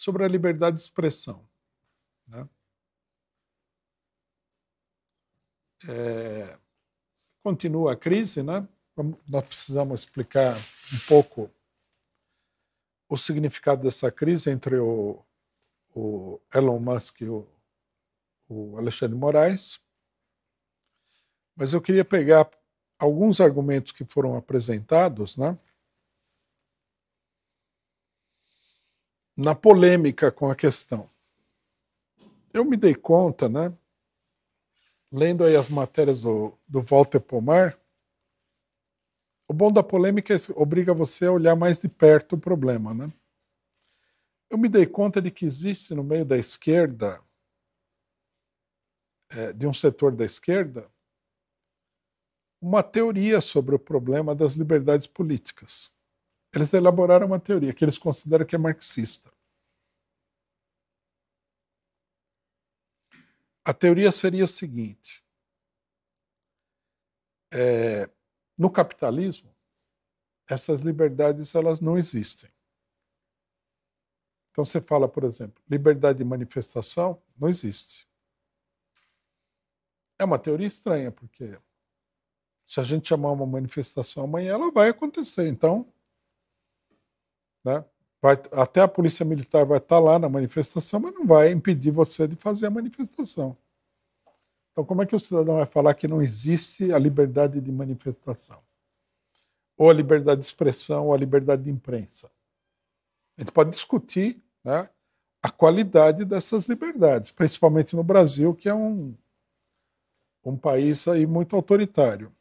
sobre a liberdade de expressão, né? Continua a crise, né? Nós precisamos explicar um pouco o significado dessa crise entre o Elon Musk e o Alexandre de Moraes. Mas eu queria pegar alguns argumentos que foram apresentados, né, na polêmica com a questão. Eu me dei conta, né, lendo aí as matérias do Walter Pomar, o bom da polêmica é que obriga você a olhar mais de perto o problema, né? Eu me dei conta de que existe no meio da esquerda, de um setor da esquerda, uma teoria sobre o problema das liberdades políticas. Eles elaboraram uma teoria que eles consideram que é marxista. A teoria seria o seguinte: no capitalismo, essas liberdades elas não existem. Então você fala, por exemplo, liberdade de manifestação não existe. É uma teoria estranha, porque se a gente chamar uma manifestação amanhã, ela vai acontecer. Então, né, até a polícia militar vai estar lá na manifestação, mas não vai impedir você de fazer a manifestação. Então, como é que o cidadão vai falar que não existe a liberdade de manifestação? Ou a liberdade de expressão, ou a liberdade de imprensa? A gente pode discutir, né, a qualidade dessas liberdades, principalmente no Brasil, que é um país aí muito autoritário.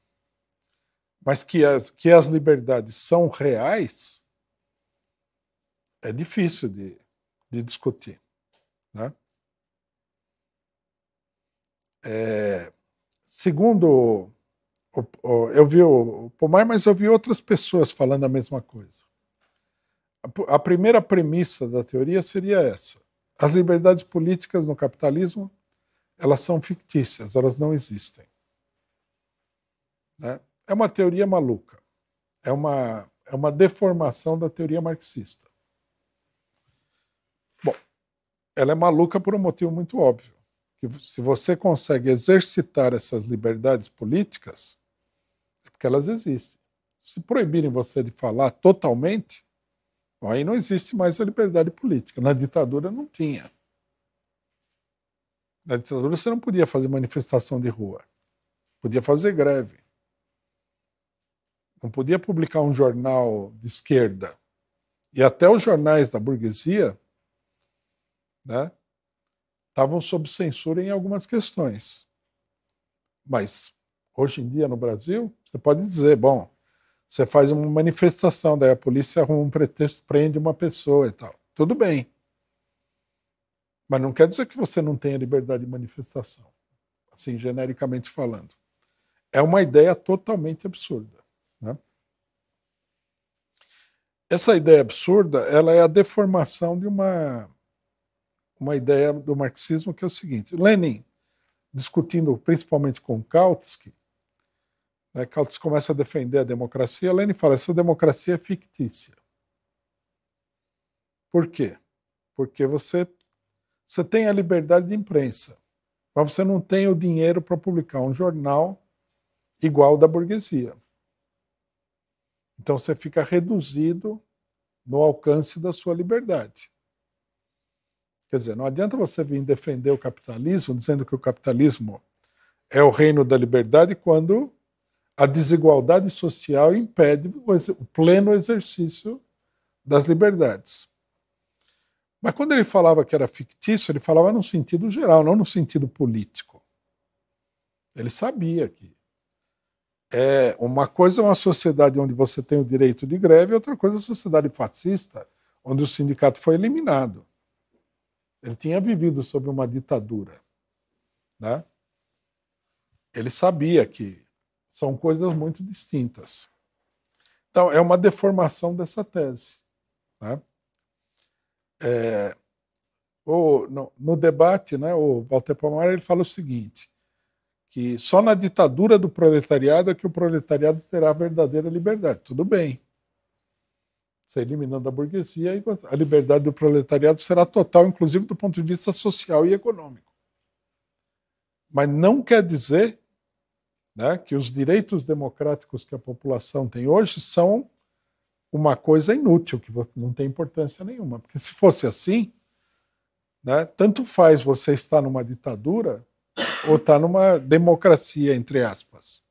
Mas que as liberdades são reais, é difícil de discutir, né? Segundo eu vi o Pomar, mas eu vi outras pessoas falando a mesma coisa. A primeira premissa da teoria seria essa: as liberdades políticas no capitalismo, elas são fictícias, elas não existem, né? É uma teoria maluca, é uma deformação da teoria marxista. Bom, ela é maluca por um motivo muito óbvio: que se você consegue exercitar essas liberdades políticas, é porque elas existem. Se proibirem você de falar totalmente, aí não existe mais a liberdade política. Na ditadura não tinha. Na ditadura você não podia fazer manifestação de rua, podia fazer greve, não podia publicar um jornal de esquerda. E até os jornais da burguesia, né, estavam sob censura em algumas questões. Mas, hoje em dia, no Brasil, você pode dizer, bom, você faz uma manifestação, daí a polícia arruma um pretexto, prende uma pessoa e tal. Tudo bem. Mas não quer dizer que você não tenha liberdade de manifestação, assim, genericamente falando. É uma ideia totalmente absurda, né? Essa ideia absurda, ela é a deformação de uma ideia do marxismo, que é o seguinte: Lenin, discutindo principalmente com Kautsky, né, Kautsky começa a defender a democracia, Lenin fala: essa democracia é fictícia. Por quê? Porque você tem a liberdade de imprensa, mas você não tem o dinheiro para publicar um jornal igual ao da burguesia. Então você fica reduzido no alcance da sua liberdade. Quer dizer, não adianta você vir defender o capitalismo dizendo que o capitalismo é o reino da liberdade quando a desigualdade social impede o pleno exercício das liberdades. Mas quando ele falava que era fictício, ele falava no sentido geral, não no sentido político. Ele sabia que uma coisa é uma sociedade onde você tem o direito de greve, outra coisa é uma sociedade fascista, onde o sindicato foi eliminado. Ele tinha vivido sob uma ditadura, né? Ele sabia que são coisas muito distintas. Então, é uma deformação dessa tese, né? No debate, né, o Walter Pomar ele fala o seguinte, que só na ditadura do proletariado é que o proletariado terá a verdadeira liberdade. Tudo bem. Você eliminando a burguesia, e a liberdade do proletariado será total, inclusive do ponto de vista social e econômico. Mas não quer dizer, né, que os direitos democráticos que a população tem hoje são uma coisa inútil, que não tem importância nenhuma. Porque se fosse assim, né, tanto faz você estar numa ditadura ou estar numa democracia, entre aspas.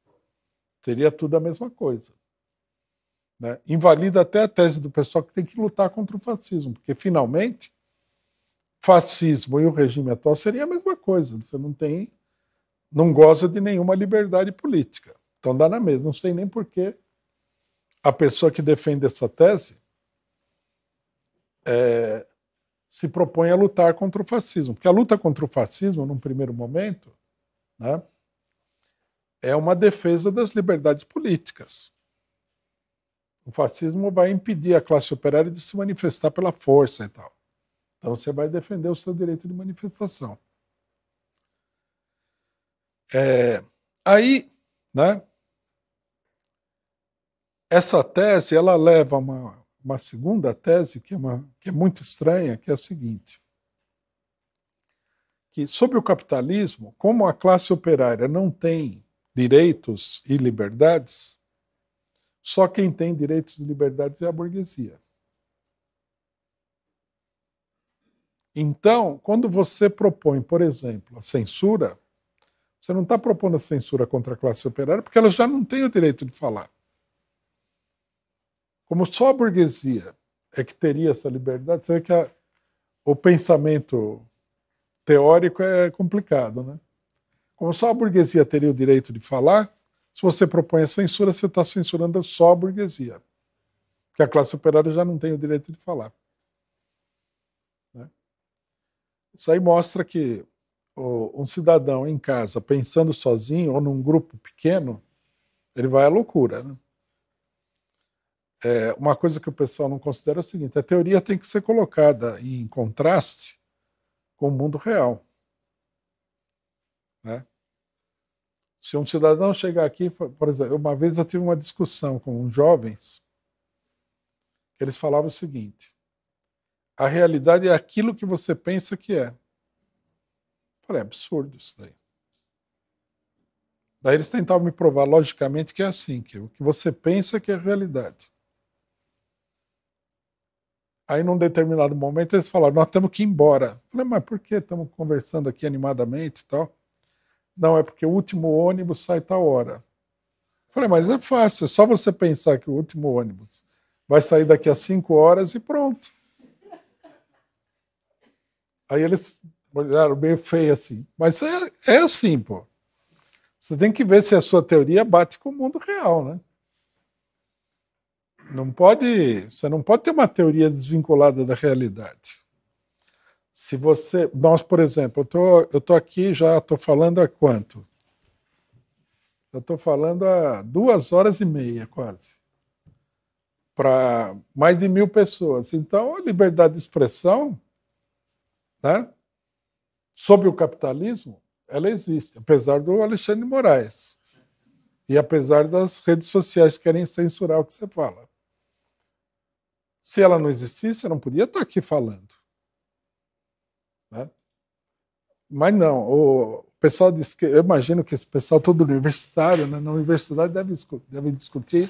Seria tudo a mesma coisa. Né? Invalida até a tese do pessoal que tem que lutar contra o fascismo, porque finalmente fascismo e o regime atual seria a mesma coisa. Você não goza de nenhuma liberdade política. Então dá na mesma. Não sei nem por que a pessoa que defende essa tese se propõe a lutar contra o fascismo. Porque a luta contra o fascismo, num primeiro momento, né, é uma defesa das liberdades políticas. O fascismo vai impedir a classe operária de se manifestar pela força e tal. Então você vai defender o seu direito de manifestação. Aí, né, essa tese ela leva a uma segunda tese que é muito estranha, que é a seguinte: que sobre o capitalismo, como a classe operária não tem direitos e liberdades, só quem tem direitos e liberdades é a burguesia. Então, quando você propõe, por exemplo, a censura, você não está propondo a censura contra a classe operária porque ela já não tem o direito de falar. Como só a burguesia é que teria essa liberdade, você vê que o pensamento teórico é complicado, né? Como só a burguesia teria o direito de falar, se você propõe a censura, você está censurando só a burguesia. Porque a classe operária já não tem o direito de falar. Né? Isso aí mostra que um cidadão em casa, pensando sozinho ou num grupo pequeno, ele vai à loucura. Né? Uma coisa que o pessoal não considera é o seguinte: a teoria tem que ser colocada em contraste com o mundo real. Né? Se um cidadão chegar aqui, por exemplo, uma vez eu tive uma discussão com uns jovens, que eles falavam o seguinte: a realidade é aquilo que você pensa que é. Eu falei, é absurdo isso daí. Daí eles tentavam me provar logicamente que é assim, que o que você pensa que é a realidade. Aí, num determinado momento, eles falaram, nós temos que ir embora. Eu falei, mas por que estamos conversando aqui animadamente e tal? Não, é porque o último ônibus sai tal hora. Eu falei, mas é fácil, é só você pensar que o último ônibus vai sair daqui a 5 horas e pronto. Aí eles olharam meio feio assim. Mas é assim, pô. Você tem que ver se a sua teoria bate com o mundo real, né? Você não pode ter uma teoria desvinculada da realidade. Se nós, por exemplo, eu tô aqui, já estou falando há quanto? Eu estou falando há 2h30 quase, para mais de 1.000 pessoas. Então, a liberdade de expressão, né, sob o capitalismo, ela existe, apesar do Alexandre de Moraes. E apesar das redes sociais que querem censurar o que você fala. Se ela não existisse, eu não podia estar aqui falando. Né? Mas não, o pessoal diz que, eu imagino que esse pessoal todo universitário, né, na universidade deve discutir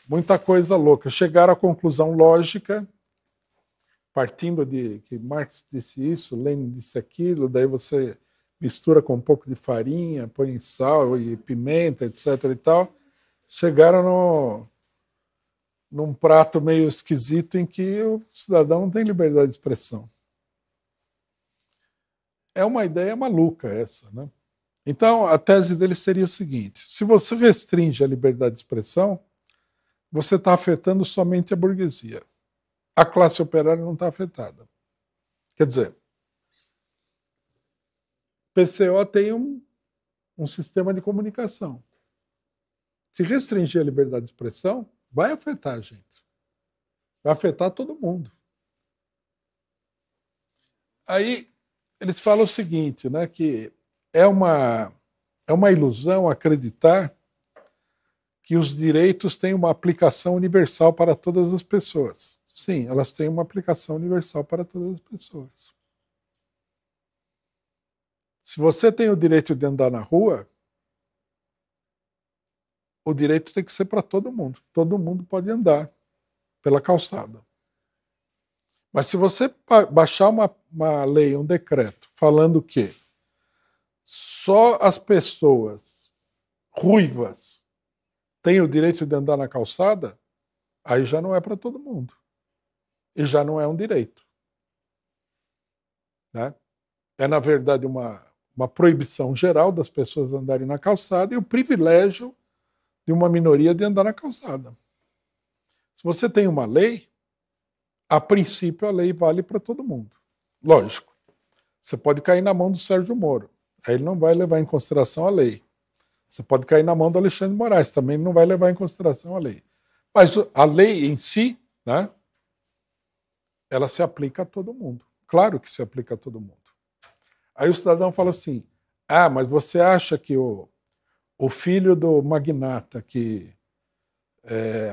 muita coisa louca. Chegaram à conclusão lógica, partindo de que Marx disse isso, Lenin disse aquilo, daí você mistura com um pouco de farinha, põe sal e pimenta, etc. e tal. Chegaram num prato meio esquisito em que o cidadão não tem liberdade de expressão. É uma ideia maluca essa, né? Então, a tese dele seria o seguinte: se você restringe a liberdade de expressão, você está afetando somente a burguesia. A classe operária não está afetada. Quer dizer, PCO tem um sistema de comunicação. Se restringir a liberdade de expressão, vai afetar a gente. Vai afetar todo mundo. Aí eles falam o seguinte, né, que é uma ilusão acreditar que os direitos têm uma aplicação universal para todas as pessoas. Sim, elas têm uma aplicação universal para todas as pessoas. Se você tem o direito de andar na rua, o direito tem que ser para todo mundo. Todo mundo pode andar pela calçada. Mas se você baixar uma lei, um decreto, falando que só as pessoas ruivas têm o direito de andar na calçada, aí já não é para todo mundo. E já não é um direito. Né? É, na verdade, uma proibição geral das pessoas andarem na calçada e o privilégio de uma minoria de andar na calçada. Se você tem uma lei, a princípio a lei vale para todo mundo. Lógico, você pode cair na mão do Sérgio Moro, aí ele não vai levar em consideração a lei. Você pode cair na mão do Alexandre de Moraes, também não vai levar em consideração a lei. Mas a lei em si, né, ela se aplica a todo mundo. Claro que se aplica a todo mundo. Aí o cidadão fala assim, mas você acha que o filho do magnata que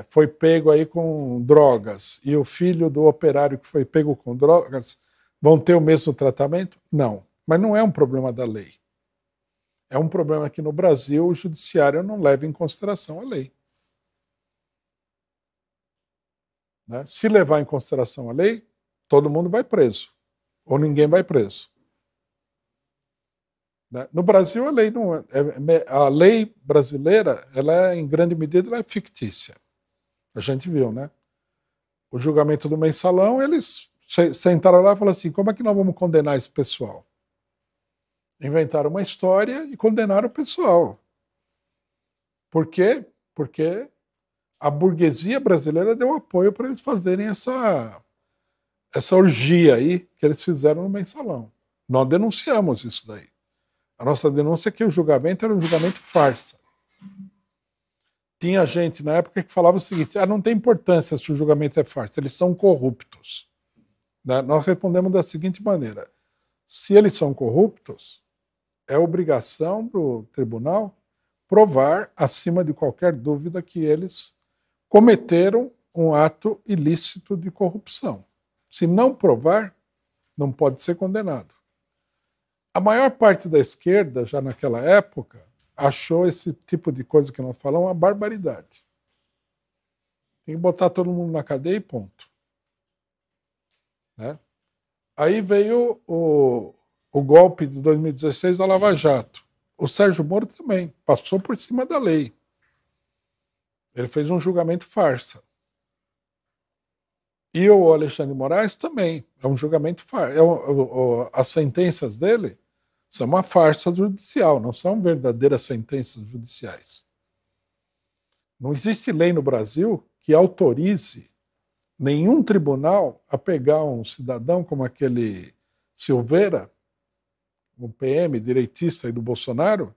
foi pego aí com drogas e o filho do operário que foi pego com drogas vão ter o mesmo tratamento? Não, mas não é um problema da lei. É um problema que no Brasil o judiciário não leva em consideração a lei. Né? Se levar em consideração a lei, todo mundo vai preso, ou ninguém vai preso. Né? No Brasil, a lei não a lei brasileira, ela é, em grande medida, ela é fictícia. A gente viu, né? O julgamento do mensalão, eles sentaram lá e falaram assim, como é que nós vamos condenar esse pessoal? Inventaram uma história e condenaram o pessoal. Por quê? Porque a burguesia brasileira deu apoio para eles fazerem essa orgia aí que eles fizeram no mensalão. Nós denunciamos isso daí. A nossa denúncia é que o julgamento era um julgamento farsa. Tinha gente na época que falava o seguinte, não tem importância se o julgamento é farsa, eles são corruptos. Né? Nós respondemos da seguinte maneira, se eles são corruptos, é obrigação do tribunal provar, acima de qualquer dúvida, que eles cometeram um ato ilícito de corrupção. Se não provar, não pode ser condenado. A maior parte da esquerda, já naquela época, achou esse tipo de coisa que nós falamos uma barbaridade. Tem que botar todo mundo na cadeia e ponto. Né? Aí veio o golpe de 2016 da Lava Jato. O Sérgio Moro também passou por cima da lei. Ele fez um julgamento farsa. E o Alexandre de Moraes também. É um julgamento farsa. As sentenças dele são uma farsa judicial, não são verdadeiras sentenças judiciais. Não existe lei no Brasil que autorize nenhum tribunal a pegar um cidadão como aquele Silveira, um PM direitista aí do Bolsonaro,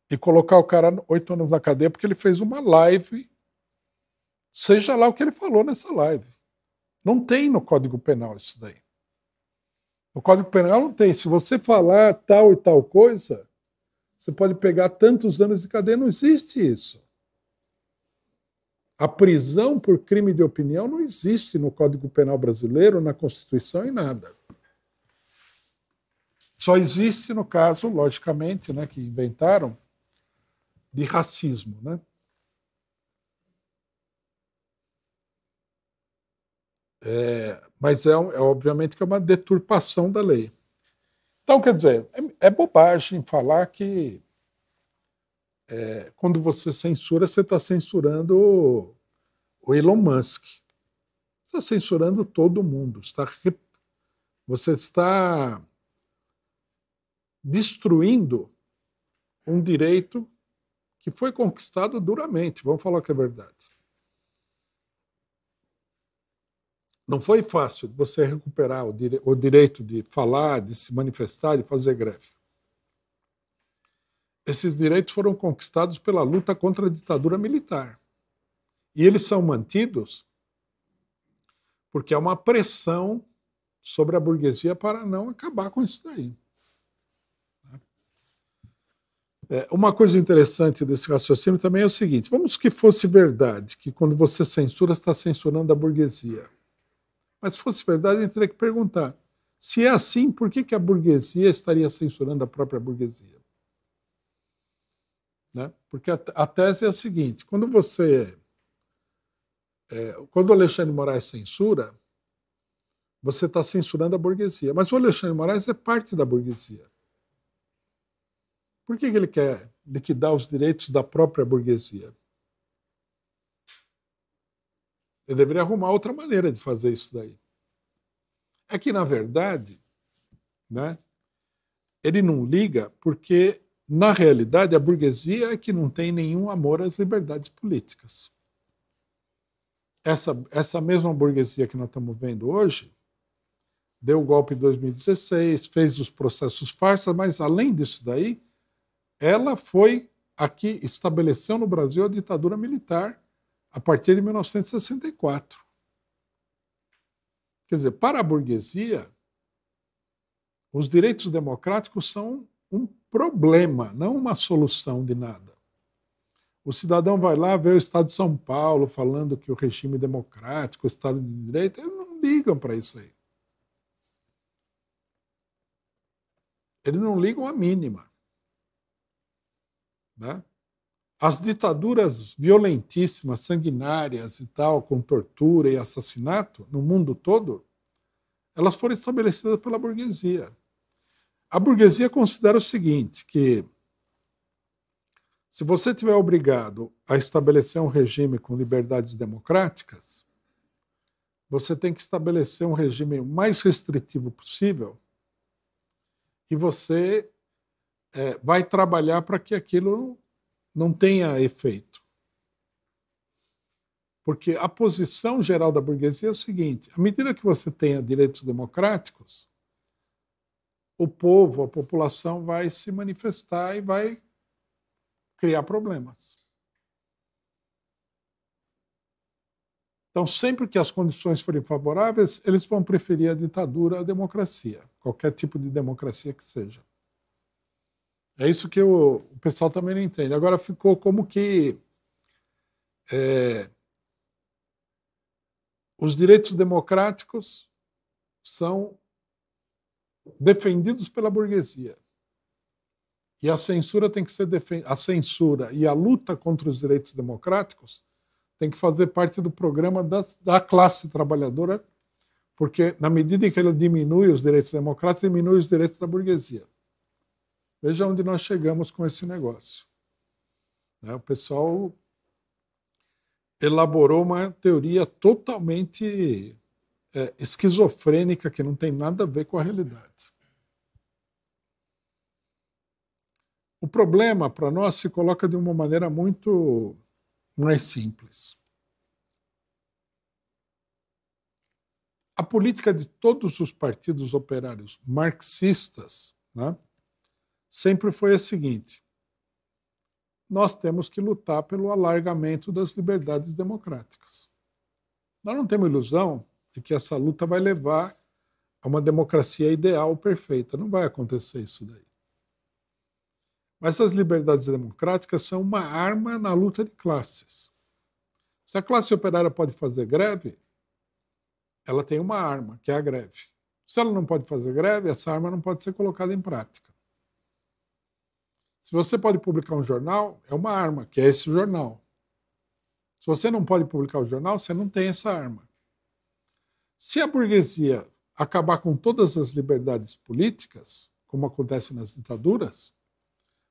e colocar o cara 8 anos na cadeia porque ele fez uma live, seja lá o que ele falou nessa live. Não tem no Código Penal isso daí. No Código Penal não tem. Se você falar tal e tal coisa, você pode pegar tantos anos de cadeia. Não existe isso. A prisão por crime de opinião não existe no Código Penal brasileiro, na Constituição e nada. Só existe no caso, logicamente, né, que inventaram, de racismo. Né? Mas obviamente que é uma deturpação da lei. Então, quer dizer, é bobagem falar que quando você censura, você está censurando o Elon Musk. Você está censurando todo mundo. Você está destruindo um direito que foi conquistado duramente. Vamos falar que é verdade. Não foi fácil você recuperar o direito de falar, de se manifestar, de fazer greve. Esses direitos foram conquistados pela luta contra a ditadura militar. E eles são mantidos porque há uma pressão sobre a burguesia para não acabar com isso daí. Uma coisa interessante desse raciocínio também é o seguinte: vamos que fosse verdade que quando você censura, está censurando a burguesia. Mas se fosse verdade, a gente teria que perguntar: se é assim, por que a burguesia estaria censurando a própria burguesia? Né? Porque a tese é a seguinte: quando quando o Alexandre de Moraes censura, você está censurando a burguesia. Mas o Alexandre de Moraes é parte da burguesia. Por que ele quer liquidar os direitos da própria burguesia? Ele deveria arrumar outra maneira de fazer isso daí. É que, na verdade, né, ele não liga porque, na realidade, a burguesia é que não tem nenhum amor às liberdades políticas. Essa mesma burguesia que nós estamos vendo hoje deu o golpe em 2016, fez os processos farsas, mas, além disso daí, ela foi aqui, estabeleceu no Brasil a ditadura militar a partir de 1964. Quer dizer, para a burguesia, os direitos democráticos são um problema, não uma solução de nada. O cidadão vai lá ver o Estado de São Paulo falando que o regime democrático, o Estado de Direito, eles não ligam para isso aí. Eles não ligam a mínima. Né? As ditaduras violentíssimas, sanguinárias e tal, com tortura e assassinato no mundo todo, elas foram estabelecidas pela burguesia. A burguesia considera o seguinte, que se você tiver obrigado a estabelecer um regime com liberdades democráticas, você tem que estabelecer um regime o mais restritivo possível e você vai trabalhar para que aquilo não tenha efeito. Porque a posição geral da burguesia é o seguinte: à medida que você tenha direitos democráticos, o povo, a população vai se manifestar e vai criar problemas. Então, sempre que as condições forem favoráveis, eles vão preferir a ditadura à democracia, qualquer tipo de democracia que seja. É isso que o pessoal também não entende. Agora ficou como que os direitos democráticos são defendidos pela burguesia. E a censura tem que ser a censura e a luta contra os direitos democráticos tem que fazer parte do programa da classe trabalhadora, porque na medida em que ela diminui os direitos democráticos, diminui os direitos da burguesia. Veja onde nós chegamos com esse negócio. O pessoal elaborou uma teoria totalmente esquizofrênica, que não tem nada a ver com a realidade. O problema, para nós, se coloca de uma maneira muito mais simples. A política de todos os partidos operários marxistas, né, sempre foi a seguinte: nós temos que lutar pelo alargamento das liberdades democráticas. Nós não temos ilusão de que essa luta vai levar a uma democracia ideal, perfeita. Não vai acontecer isso daí. Mas as liberdades democráticas são uma arma na luta de classes. Se a classe operária pode fazer greve, ela tem uma arma, que é a greve. Se ela não pode fazer greve, essa arma não pode ser colocada em prática. Se você pode publicar um jornal, é uma arma, que é esse jornal. Se você não pode publicar o jornal, você não tem essa arma. Se a burguesia acabar com todas as liberdades políticas, como acontece nas ditaduras,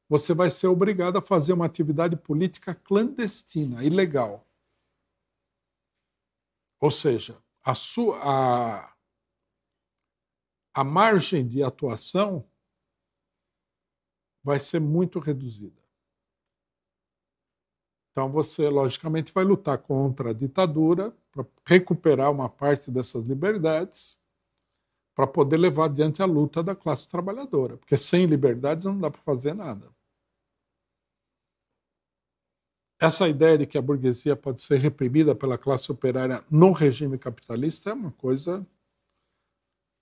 você vai ser obrigado a fazer uma atividade política clandestina, ilegal. Ou seja, a margem de atuação vai ser muito reduzida. Então você, logicamente, vai lutar contra a ditadura para recuperar uma parte dessas liberdades para poder levar adiante a luta da classe trabalhadora, porque sem liberdades não dá para fazer nada. Essa ideia de que a burguesia pode ser reprimida pela classe operária no regime capitalista é uma coisa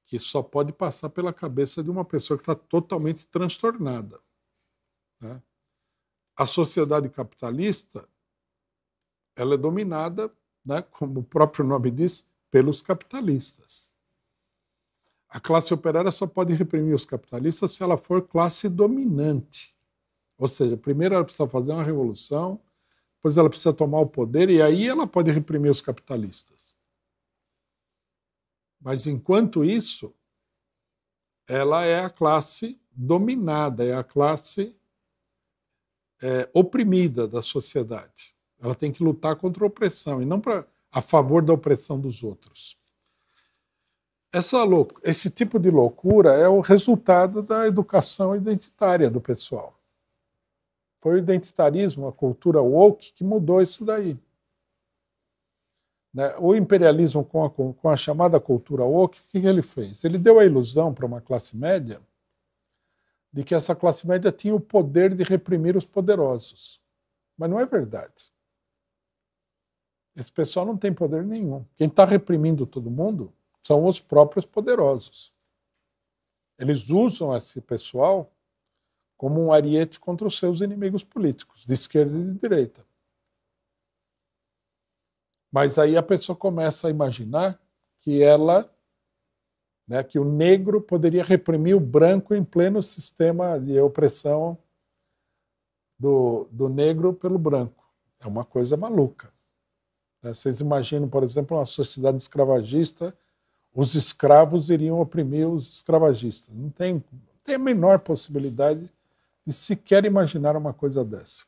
que só pode passar pela cabeça de uma pessoa que está totalmente transtornada. Né? a sociedade capitalista ela é dominada, né, como o próprio nome diz, pelos capitalistas. A classe operária só pode reprimir os capitalistas se ela for classe dominante. Ou seja, primeiro ela precisa fazer uma revolução, depois ela precisa tomar o poder e aí ela pode reprimir os capitalistas. Mas enquanto isso, ela é a classe dominada, é a classe oprimida da sociedade. Ela tem que lutar contra a opressão e não a favor da opressão dos outros. Esse tipo de loucura é o resultado da educação identitária do pessoal. Foi o identitarismo, a cultura woke, que mudou isso daí. Né? O imperialismo com a chamada cultura woke, o que ele fez? Ele deu a ilusão para uma classe média de que essa classe média tinha o poder de reprimir os poderosos. Mas não é verdade. Esse pessoal não tem poder nenhum. Quem está reprimindo todo mundo são os próprios poderosos. Eles usam esse pessoal como um ariete contra os seus inimigos políticos, de esquerda e de direita. Mas aí a pessoa começa a imaginar que que o negro poderia reprimir o branco em pleno sistema de opressão do negro pelo branco. É uma coisa maluca. Vocês imaginam, por exemplo, uma sociedade escravagista, os escravos iriam oprimir os escravagistas. Não tem a menor possibilidade de sequer imaginar uma coisa dessa.